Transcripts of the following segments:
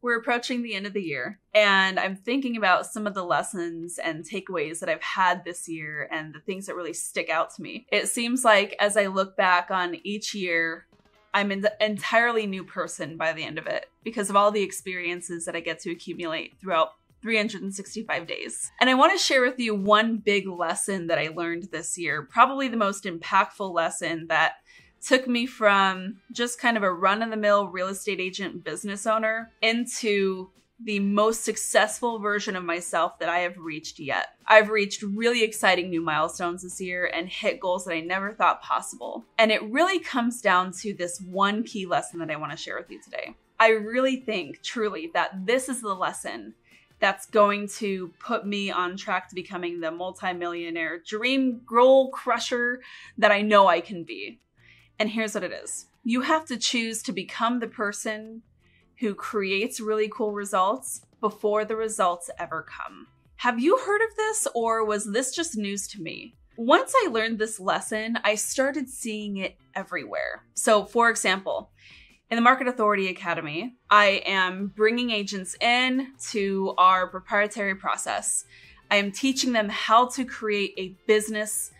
We're approaching the end of the year, and I'm thinking about some of the lessons and takeaways that I've had this year and the things that really stick out to me. It seems like as I look back on each year, I'm an entirely new person by the end of it because of all the experiences that I get to accumulate throughout 365 days. And I want to share with you one big lesson that I learned this year, probably the most impactful lesson that took me from just kind of a run-of-the-mill real estate agent business owner into the most successful version of myself that I have reached yet. I've reached really exciting new milestones this year and hit goals that I never thought possible. And it really comes down to this one key lesson that I want to share with you today. I really think, truly, that this is the lesson that's going to put me on track to becoming the multimillionaire dream goal crusher that I know I can be. And here's what it is. You have to choose to become the person who creates really cool results before the results ever come. Have you heard of this, or was this just news to me? Once I learned this lesson, I started seeing it everywhere. So for example, in the Market Authority Academy, I am bringing agents in to our proprietary process. I am teaching them how to create a business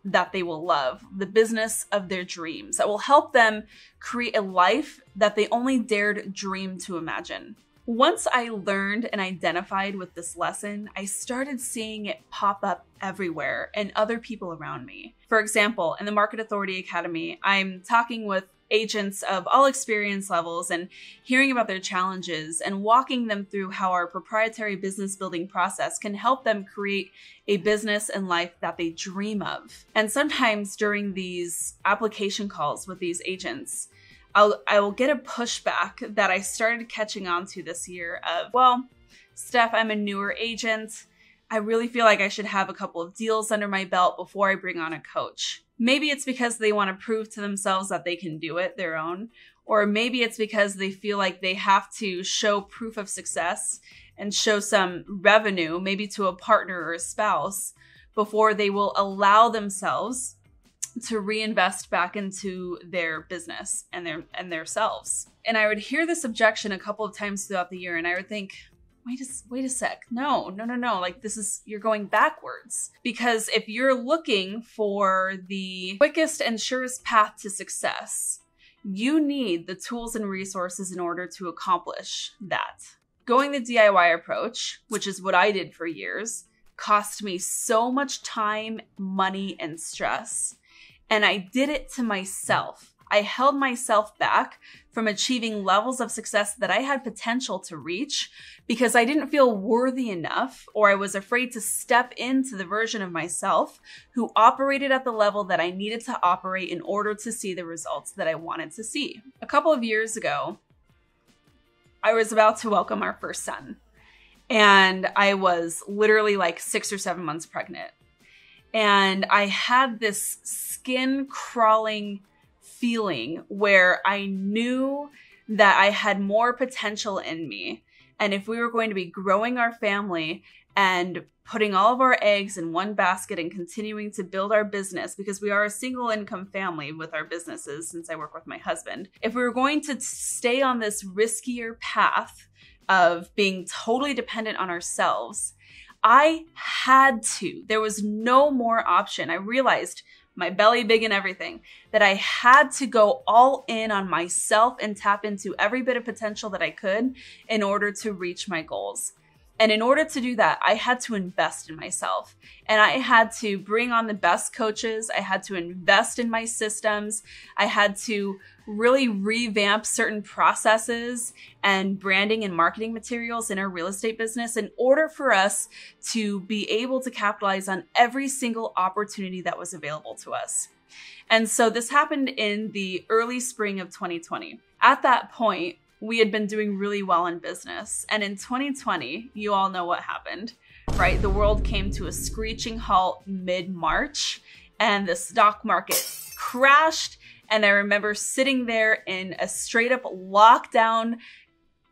that they will love, the business of their dreams that will help them create a life that they only dared dream to imagine. Once I learned and identified with this lesson, I started seeing it pop up everywhere and other people around me. For example, in the Market Authority Academy, I'm talking with agents of all experience levels and hearing about their challenges and walking them through how our proprietary business building process can help them create a business and life that they dream of. And sometimes during these application calls with these agents, I will get a pushback that I started catching on to this year of, well, Steph, I'm a newer agent. I really feel like I should have a couple of deals under my belt before I bring on a coach. Maybe it's because they want to prove to themselves that they can do it their own, or maybe it's because they feel like they have to show proof of success and show some revenue, maybe to a partner or a spouse, before they will allow themselves to reinvest back into their business and their selves. And I would hear this objection a couple of times throughout the year, and I would think, wait a sec. No. Like you're going backwards. Because if you're looking for the quickest and surest path to success, you need the tools and resources in order to accomplish that. Going the DIY approach, which is what I did for years, cost me so much time, money, and stress. And I did it to myself. I held myself back from achieving levels of success that I had potential to reach because I didn't feel worthy enough, or I was afraid to step into the version of myself who operated at the level that I needed to operate in order to see the results that I wanted to see. A couple of years ago, I was about to welcome our first son, and I was literally like 6 or 7 months pregnant. And I had this skin crawling feeling where I knew that I had more potential in me. And if we were going to be growing our family and putting all of our eggs in one basket and continuing to build our business, because we are a single income family with our businesses since I work with my husband, if we were going to stay on this riskier path of being totally dependent on ourselves, I had to. There was no more option. I realized, my belly big and everything, that I had to go all in on myself and tap into every bit of potential that I could in order to reach my goals. And in order to do that, I had to invest in myself. And I had to bring on the best coaches. I had to invest in my systems. I had to really revamp certain processes and branding and marketing materials in our real estate business in order for us to be able to capitalize on every single opportunity that was available to us. And so this happened in the early spring of 2020. At that point, we had been doing really well in business. And in 2020, you all know what happened, right? The world came to a screeching halt mid-March and the stock market crashed. And I remember sitting there in a straight up lockdown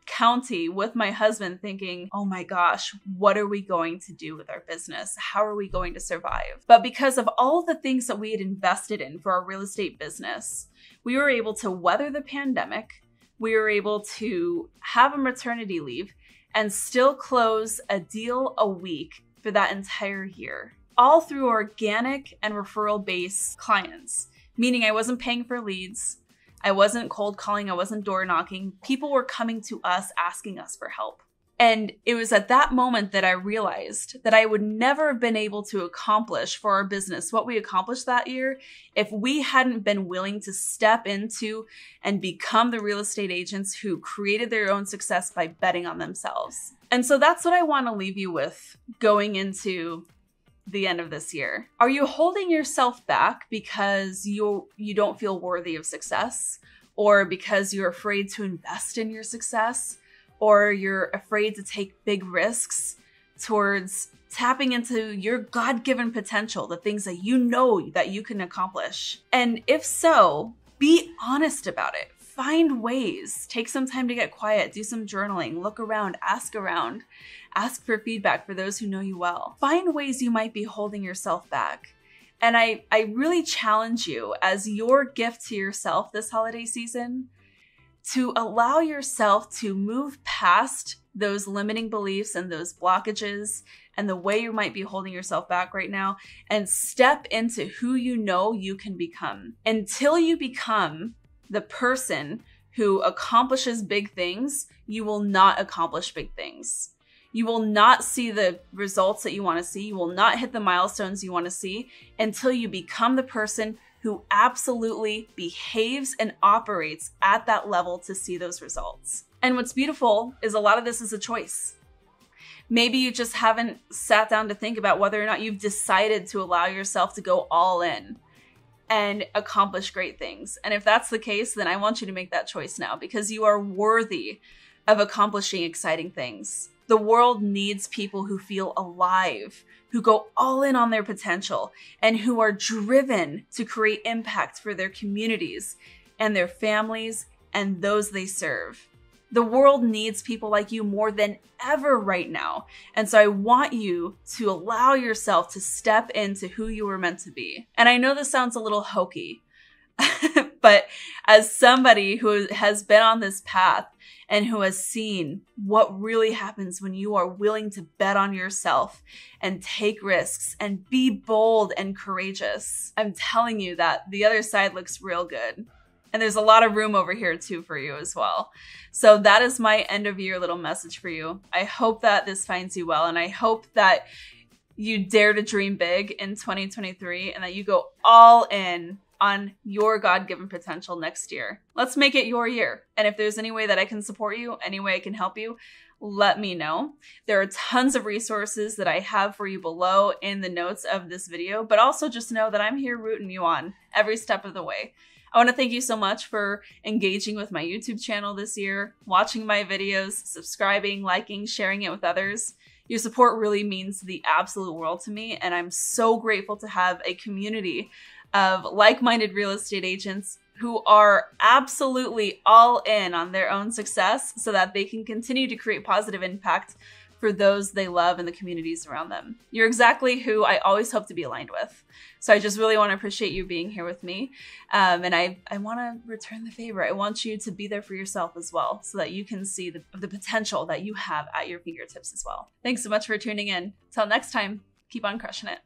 county with my husband thinking, oh my gosh, what are we going to do with our business? How are we going to survive? But because of all the things that we had invested in for our real estate business, we were able to weather the pandemic, we were able to have a maternity leave and still close a deal a week for that entire year, all through organic and referral-based clients, meaning I wasn't paying for leads, I wasn't cold calling, I wasn't door knocking. People were coming to us asking us for help. And it was at that moment that I realized that I would never have been able to accomplish for our business what we accomplished that year if we hadn't been willing to step into and become the real estate agents who created their own success by betting on themselves. And so that's what I want to leave you with going into the end of this year. Are you holding yourself back because you don't feel worthy of success, or because you're afraid to invest in your success, or you're afraid to take big risks towards tapping into your God-given potential, the things that you know that you can accomplish? And if so, be honest about it. Find ways. Take some time to get quiet, do some journaling, look around, ask for feedback for those who know you well. Find ways you might be holding yourself back. And I really challenge you, as your gift to yourself this holiday season, to allow yourself to move past those limiting beliefs and those blockages and the way you might be holding yourself back right now, and step into who you know you can become. Until you become the person who accomplishes big things, you will not accomplish big things. You will not see the results that you want to see. You will not hit the milestones you want to see until you become the person who absolutely behaves and operates at that level to see those results. And what's beautiful is a lot of this is a choice. Maybe you just haven't sat down to think about whether or not you've decided to allow yourself to go all in and accomplish great things. And if that's the case, then I want you to make that choice now, because you are worthy of accomplishing exciting things. The world needs people who feel alive, who go all in on their potential, and who are driven to create impact for their communities and their families and those they serve. The world needs people like you more than ever right now. And so I want you to allow yourself to step into who you were meant to be. And I know this sounds a little hokey, but as somebody who has been on this path and who has seen what really happens when you are willing to bet on yourself and take risks and be bold and courageous, I'm telling you that the other side looks real good. And there's a lot of room over here too for you as well. So that is my end of year little message for you. I hope that this finds you well, and I hope that you dare to dream big in 2023 and that you go all in on your God-given potential next year. Let's make it your year. And if there's any way that I can support you, any way I can help you, let me know. There are tons of resources that I have for you below in the notes of this video, but also just know that I'm here rooting you on every step of the way. I want to thank you so much for engaging with my YouTube channel this year, watching my videos, subscribing, liking, sharing it with others. Your support really means the absolute world to me, and I'm so grateful to have a community of like-minded real estate agents who are absolutely all in on their own success so that they can continue to create positive impact for those they love and the communities around them. You're exactly who I always hope to be aligned with. So I just really want to appreciate you being here with me. And I want to return the favor. I want you to be there for yourself as well, so that you can see the potential that you have at your fingertips as well. Thanks so much for tuning in. Till next time, keep on crushing it.